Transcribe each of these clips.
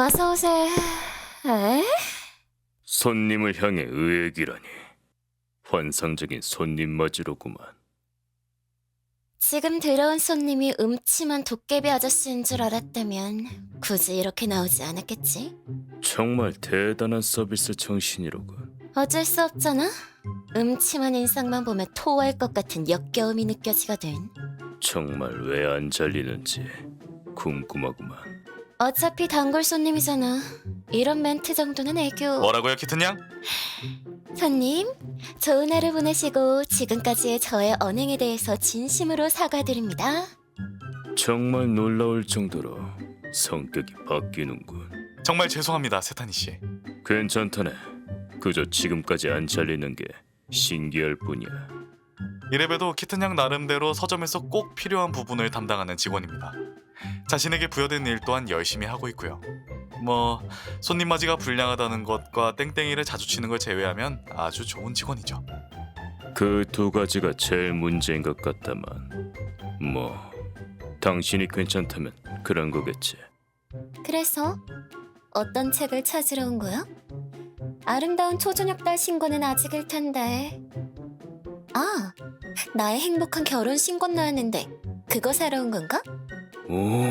어서 오세요. 에? 손님을 향해 의액이라니. 환상적인 손님 맞이로구만. 지금 들어온 손님이 음침한 도깨비 아저씨인 줄 알았다면 굳이 이렇게 나오지 않았겠지? 정말 대단한 서비스 정신이로군. 어쩔 수 없잖아. 음침한 인상만 보면 토할 것 같은 역겨움이 느껴지거든. 정말 왜 안 잘리는지 궁금하구만. 어차피 단골 손님이잖아. 이런 멘트 정도는 애교. 뭐라고요, 키튼 양? 손님, 좋은 하루 보내시고 지금까지의 저의 언행에 대해서 진심으로 사과드립니다. 정말 놀라울 정도로 성격이 바뀌는군. 정말 죄송합니다, 세타니 씨. 괜찮다네. 그저 지금까지 안 잘리는 게 신기할 뿐이야. 이래봬도 키튼 양 나름대로 서점에서 꼭 필요한 부분을 담당하는 직원입니다. 자신에게 부여된 일 또한 열심히 하고 있고요. 뭐 손님 맞이가 불량하다는 것과 땡땡이를 자주 치는 걸 제외하면 아주 좋은 직원이죠. 그 두 가지가 제일 문제인 것 같다만 뭐 당신이 괜찮다면 그런 거겠지. 그래서 어떤 책을 찾으러 온 거야? 아름다운 초저녁 달 신고는 아직일 텐데. 아, 나의 행복한 결혼 신고 나왔는데 그거 사러 온 건가? 오,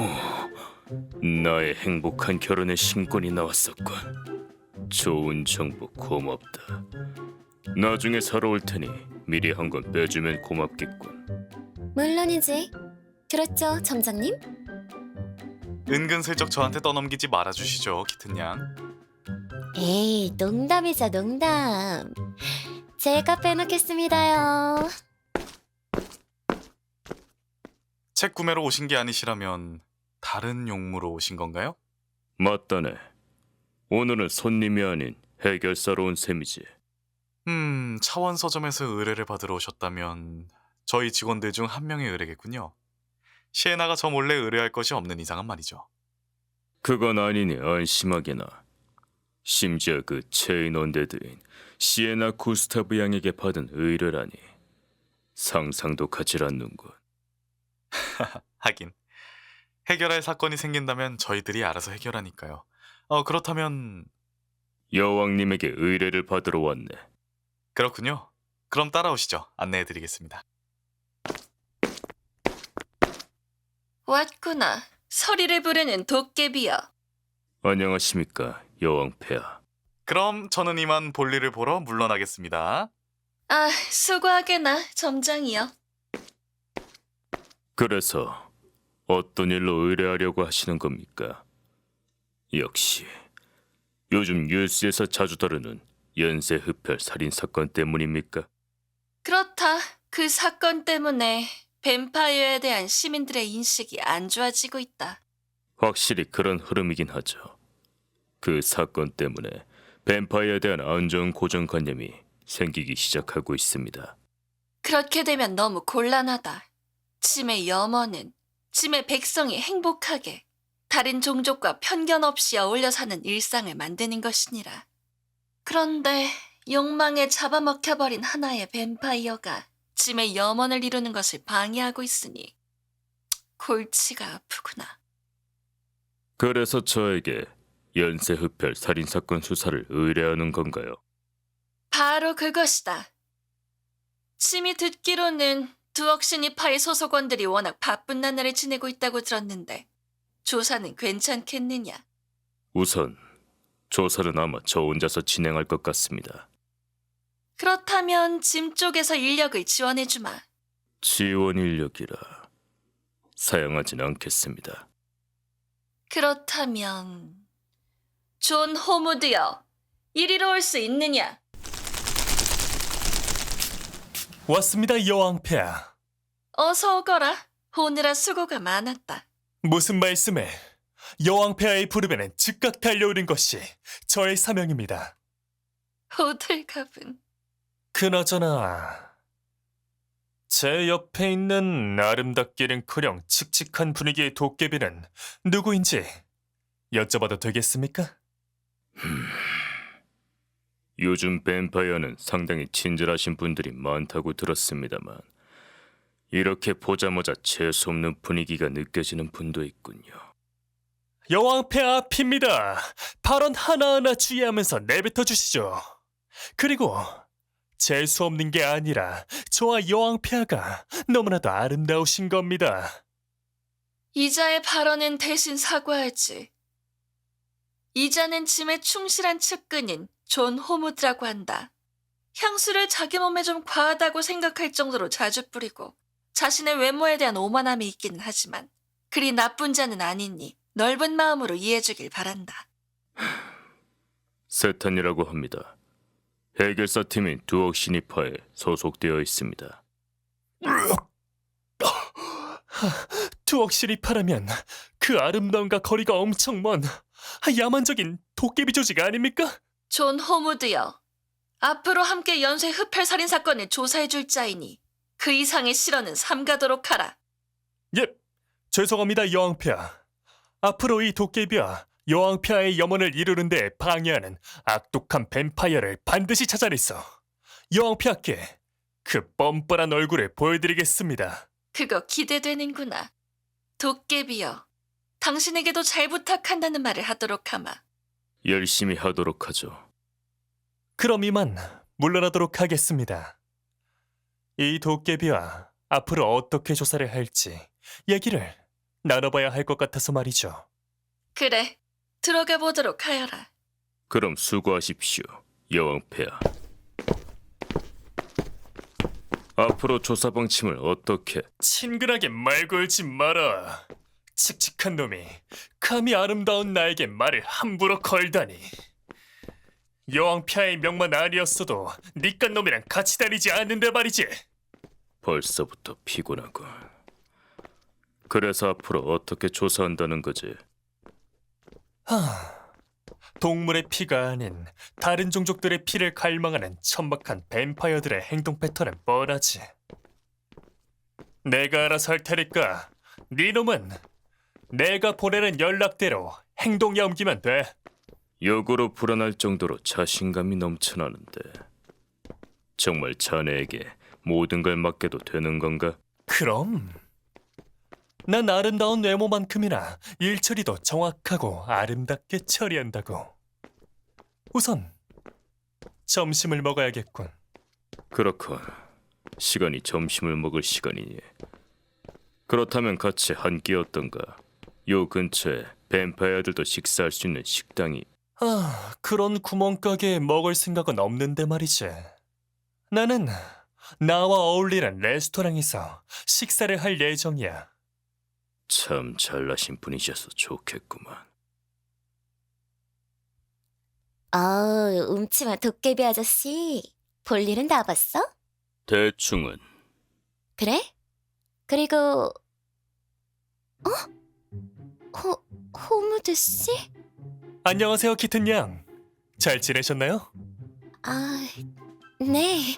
나의 행복한 결혼의 신권이 나왔었군. 좋은 정보 고맙다. 나중에 사러 올 테니 미리 한 건 빼주면 고맙겠군. 물론이지. 그렇죠, 점장님? 은근슬쩍 저한테 떠넘기지 말아주시죠, 키튼 양. 에이, 농담이죠, 농담. 제가 빼놓겠습니다요. 책 구매로 오신 게 아니시라면 다른 용무로 오신 건가요? 맞다네. 오늘은 손님이 아닌 해결사로 온 셈이지. 차원 서점에서 의뢰를 받으러 오셨다면 저희 직원들 중 한 명의 의뢰겠군요. 시에나가 저 몰래 의뢰할 것이 없는 이상은 말이죠. 그건 아니니 안심하게나. 심지어 그 체인 언데드인 시에나 구스타브 양에게 받은 의뢰라니 상상도 가질 않는군. 하긴 해결할 사건이 생긴다면 저희들이 알아서 해결하니까요. 그렇다면 여왕님에게 의뢰를 받으러 왔네. 그렇군요. 그럼 따라오시죠. 안내해드리겠습니다. 왔구나. 서리를 부르는 도깨비여. 안녕하십니까, 여왕 폐하. 그럼 저는 이만 볼일을 보러 물러나겠습니다. 아, 수고하게나, 점장이여. 그래서 어떤 일로 의뢰하려고 하시는 겁니까? 역시 요즘 뉴스에서 자주 다루는 연쇄 흡혈 살인 사건 때문입니까? 그렇다. 그 사건 때문에 뱀파이어에 대한 시민들의 인식이 안 좋아지고 있다. 확실히 그런 흐름이긴 하죠. 그 사건 때문에 뱀파이어에 대한 안 좋은 고정관념이 생기기 시작하고 있습니다. 그렇게 되면 너무 곤란하다. 짐의 염원은 짐의 백성이 행복하게 다른 종족과 편견 없이 어울려 사는 일상을 만드는 것이니라. 그런데 욕망에 잡아먹혀버린 하나의 뱀파이어가 짐의 염원을 이루는 것을 방해하고 있으니 골치가 아프구나. 그래서 저에게 연쇄 흡혈 살인 사건 수사를 의뢰하는 건가요? 바로 그것이다. 심히 듣기로는 두억신이파의 소속원들이 워낙 바쁜 나날을 지내고 있다고 들었는데 조사는 괜찮겠느냐? 우선 조사는 아마 저 혼자서 진행할 것 같습니다. 그렇다면 짐 쪽에서 인력을 지원해주마. 지원 인력이라 사용하진 않겠습니다. 그렇다면 존 호무드여, 이리로 올 수 있느냐? 왔습니다, 여왕 폐하. 어서 오거라. 오느라 수고가 많았다. 무슨 말씀을? 여왕 폐하의 부름에는 즉각 달려오는 것이 저의 사명입니다. 호들갑은 그나저나 제 옆에 있는 아름답기는커녕 칙칙한 분위기의 도깨비는 누구인지 여쭤봐도 되겠습니까? 요즘 뱀파이어는 상당히 친절하신 분들이 많다고 들었습니다만 이렇게 보자마자 재수없는 분위기가 느껴지는 분도 있군요. 여왕폐하 앞입니다. 발언 하나하나 주의하면서 내뱉어 주시죠. 그리고 재수 없는 게 아니라 저와 여왕폐하가 너무나도 아름다우신 겁니다. 이자의 발언은 대신 사과하지. 이자는 짐에 충실한 측근인 존 호무드라고 한다. 향수를 자기 몸에 좀 과하다고 생각할 정도로 자주 뿌리고 자신의 외모에 대한 오만함이 있기는 하지만 그리 나쁜 자는 아니니 넓은 마음으로 이해해주길 바란다. 세탄이라고 합니다. 해결사 팀인 두억 신입파에 소속되어 있습니다. 두억 시리파라면 그 아름다움과 거리가 엄청 먼 야만적인 도깨비 조직 아닙니까? 존 호무드여. 앞으로 함께 연쇄 흡혈 살인 사건을 조사해줄 자이니 그 이상의 실언은 삼가도록 하라. 예, 죄송합니다 여왕폐하. 앞으로 이 도깨비와 여왕폐하의 염원을 이루는 데 방해하는 악독한 뱀파이어를 반드시 찾아내서 여왕폐하께 그 뻔뻔한 얼굴을 보여드리겠습니다. 그거 기대되는구나. 도깨비여. 당신에게도 잘 부탁한다는 말을 하도록 하마. 열심히 하도록 하죠. 그럼 이만 물러나도록 하겠습니다. 이 도깨비와 앞으로 어떻게 조사를 할지 얘기를 나눠봐야 할 것 같아서 말이죠. 그래, 들어가 보도록 하여라. 그럼 수고하십시오, 여왕폐하. 앞으로 조사 방침을 어떻게... 친근하게 말 걸지 마라. 칙칙한 놈이 감히 아름다운 나에게 말을 함부로 걸다니. 여왕폐하의 명만 아니었어도 니깟 놈이랑 같이 다니지 않는데 말이지. 벌써부터 피곤하고. 그래서 앞으로 어떻게 조사한다는 거지? 동물의 피가 아닌 다른 종족들의 피를 갈망하는 천박한 뱀파이어들의 행동 패턴은 뻔하지. 내가 알아서 할 테니까 네 놈은 내가 보내는 연락대로 행동에 옮기면 돼. 역으로 불안할 정도로 자신감이 넘쳐나는데 정말 자네에게 모든 걸 맡겨도 되는 건가? 그럼 난 아름다운 외모만큼이나 일처리도 정확하고 아름답게 처리한다고. 우선 점심을 먹어야겠군. 그렇군. 시간이 점심을 먹을 시간이니. 그렇다면 같이 한 끼 어떤가? 요 근처에 뱀파이어들도 식사할 수 있는 식당이... 그런 구멍가게에 먹을 생각은 없는데 말이지. 나는 나와 어울리는 레스토랑에서 식사를 할 예정이야. 참 잘나신 분이셔서 좋겠구만. 음침한 도깨비 아저씨. 볼일은 다 봤어? 대충은. 그래? 그리고 호무드 씨? 안녕하세요, 키튼 양. 잘 지내셨나요? 아, 네.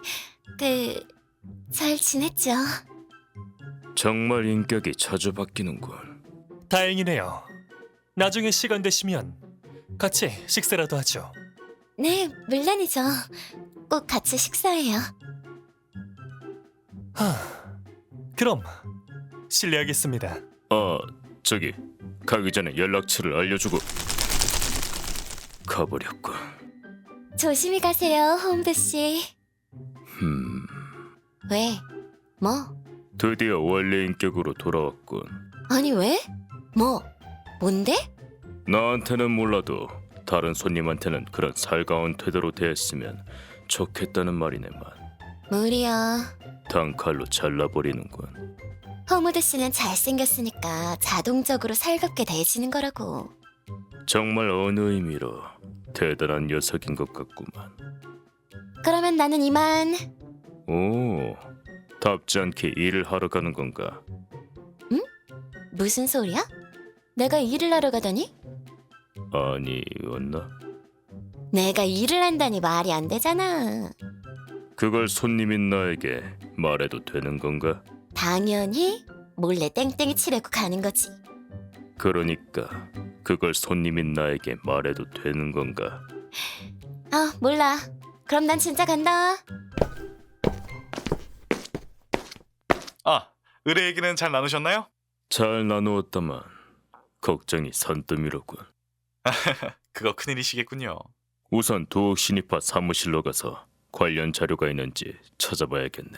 잘 지냈죠? 정말 인격이 자주 바뀌는군. 다행이네요. 나중에 시간 되시면 같이 식사라도 하죠. 네, 물론이죠. 꼭 같이 식사해요. 그럼 실례하겠습니다. 저기 가기 전에 연락처를 알려주고 가버렸군. 조심히 가세요, 호무드 씨. 왜? 뭐? 드디어 원래 인격으로 돌아왔군. 아니 왜? 뭔데? 나한테는 몰라도 다른 손님한테는 그런 살가운 태도로 대했으면 좋겠다는 말이네만. 무리야. 단칼로 잘라버리는군. 호무드 씨는 잘생겼으니까 자동적으로 살갑게 대해지는 거라고. 정말 어느 의미로 대단한 녀석인 것 같구만. 그러면 나는 이만. 오, 답지 않게 일을 하러 가는 건가? 무슨 소리야? 내가 일을 하러 가다니? 아니었나? 내가 일을 한다니 말이 안 되잖아. 그걸 손님인 나에게 말해도 되는 건가? 당연히 몰래 땡땡이 치려고 가는 거지. 그러니까 그걸 손님인 나에게 말해도 되는 건가? 몰라. 그럼 난 진짜 간다. 의뢰 얘기는 잘 나누셨나요? 잘 나누었다만 걱정이 산더미로군. 그거 큰일이시겠군요. 우선 도옥 신입파 사무실로 가서 관련 자료가 있는지 찾아봐야겠네.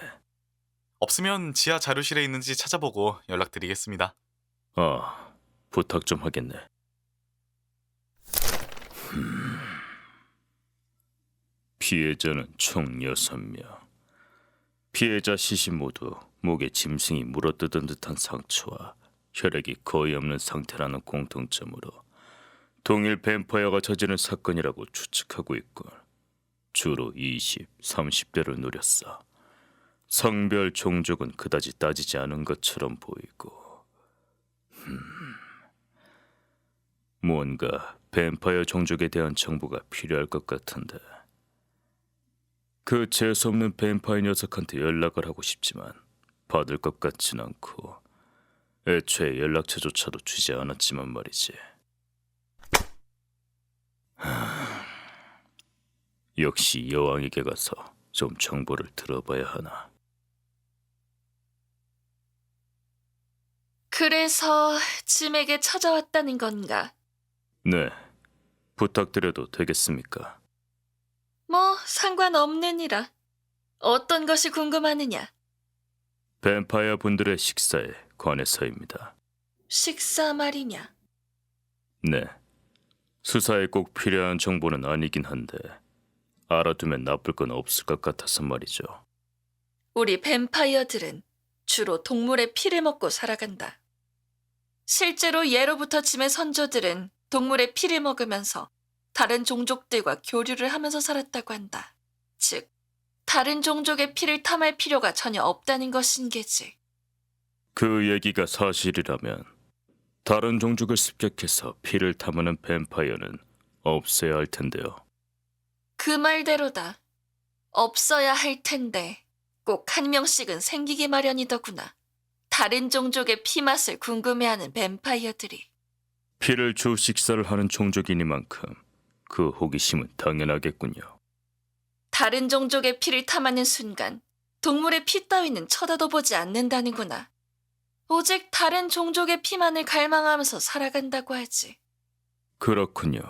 없으면 지하 자료실에 있는지 찾아보고 연락드리겠습니다. 아, 부탁 좀 하겠네. 피해자는 총 6명. 피해자 시신 모두 목에 짐승이 물어뜯은 듯한 상처와 혈액이 거의 없는 상태라는 공통점으로 동일 뱀파이어가 저지른 사건이라고 추측하고 있군. 주로 20, 30대를 노렸어. 성별, 종족은 그다지 따지지 않은 것처럼 보이고. 뭔가 뱀파이어 종족에 대한 정보가 필요할 것 같은데. 그 재수없는 뱀파이어 녀석한테 연락을 하고 싶지만 받을 것 같진 않고 애초에 연락처조차도 주지 않았지만 말이지. 역시 여왕에게 가서 좀 정보를 들어봐야 하나. 그래서 짐에게 찾아왔다는 건가? 네, 부탁드려도 되겠습니까? 뭐 상관없느니라. 어떤 것이 궁금하느냐? 뱀파이어 분들의 식사에 관해서입니다. 식사 말이냐? 네, 수사에 꼭 필요한 정보는 아니긴 한데 알아두면 나쁠 건 없을 것 같아서 말이죠. 우리 뱀파이어들은 주로 동물의 피를 먹고 살아간다. 실제로 예로부터 짐의 선조들은 동물의 피를 먹으면서 다른 종족들과 교류를 하면서 살았다고 한다. 즉, 다른 종족의 피를 탐할 필요가 전혀 없다는 것인 게지. 그 얘기가 사실이라면 다른 종족을 습격해서 피를 탐하는 뱀파이어는 없어야 할 텐데요. 그 말대로다. 없어야 할 텐데 꼭 한 명씩은 생기기 마련이더구나. 다른 종족의 피맛을 궁금해하는 뱀파이어들이. 피를 주 식사를 하는 종족이니만큼 그 호기심은 당연하겠군요. 다른 종족의 피를 탐하는 순간 동물의 피 따위는 쳐다도 보지 않는다는구나. 오직 다른 종족의 피만을 갈망하면서 살아간다고 하지. 그렇군요.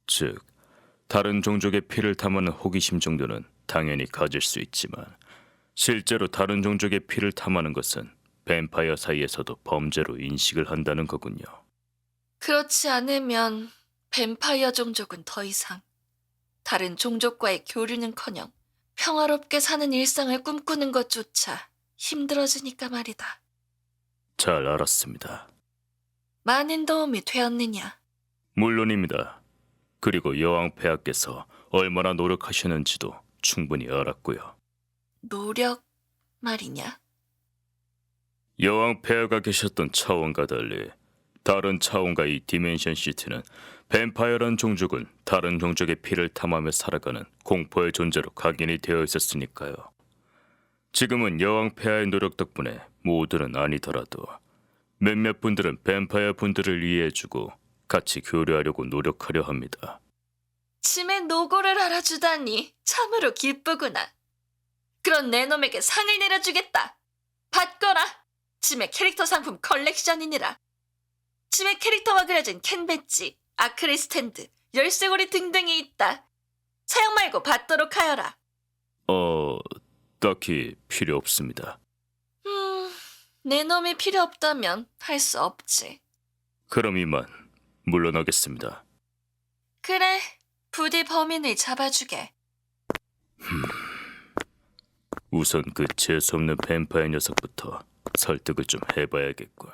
즉, 다른 종족의 피를 탐하는 호기심 정도는 당연히 가질 수 있지만 실제로 다른 종족의 피를 탐하는 것은 뱀파이어 사이에서도 범죄로 인식을 한다는 거군요. 그렇지 않으면 뱀파이어 종족은 더 이상 다른 종족과의 교류는커녕 평화롭게 사는 일상을 꿈꾸는 것조차 힘들어지니까 말이다. 잘 알았습니다. 많은 도움이 되었느냐? 물론입니다. 그리고 여왕 폐하께서 얼마나 노력하셨는지도 충분히 알았고요. 노력 말이냐? 여왕 폐하가 계셨던 차원과 달리 다른 차원과 이 디멘션 시티는 뱀파이어란 종족은 다른 종족의 피를 탐하며 살아가는 공포의 존재로 각인이 되어 있었으니까요. 지금은 여왕 폐하의 노력 덕분에 모두는 아니더라도 몇몇 분들은 뱀파이어 분들을 이해해주고 같이 교류하려고 노력하려 합니다. 짐의 노고를 알아주다니 참으로 기쁘구나. 그런 내 놈에게 상을 내려주겠다. 받거라. 짐의 캐릭터 상품 컬렉션이니라. 짐의 캐릭터와 그려진 캔 배지, 아크릴 스탠드, 열쇠고리 등등이 있다. 사용 말고 받도록 하여라. 딱히 필요 없습니다. 내 놈이 필요 없다면 할 수 없지. 그럼 이만 물러나겠습니다. 그래, 부디 범인을 잡아주게. 우선 그 재수없는 뱀파이어 녀석부터 설득을 좀 해봐야겠군.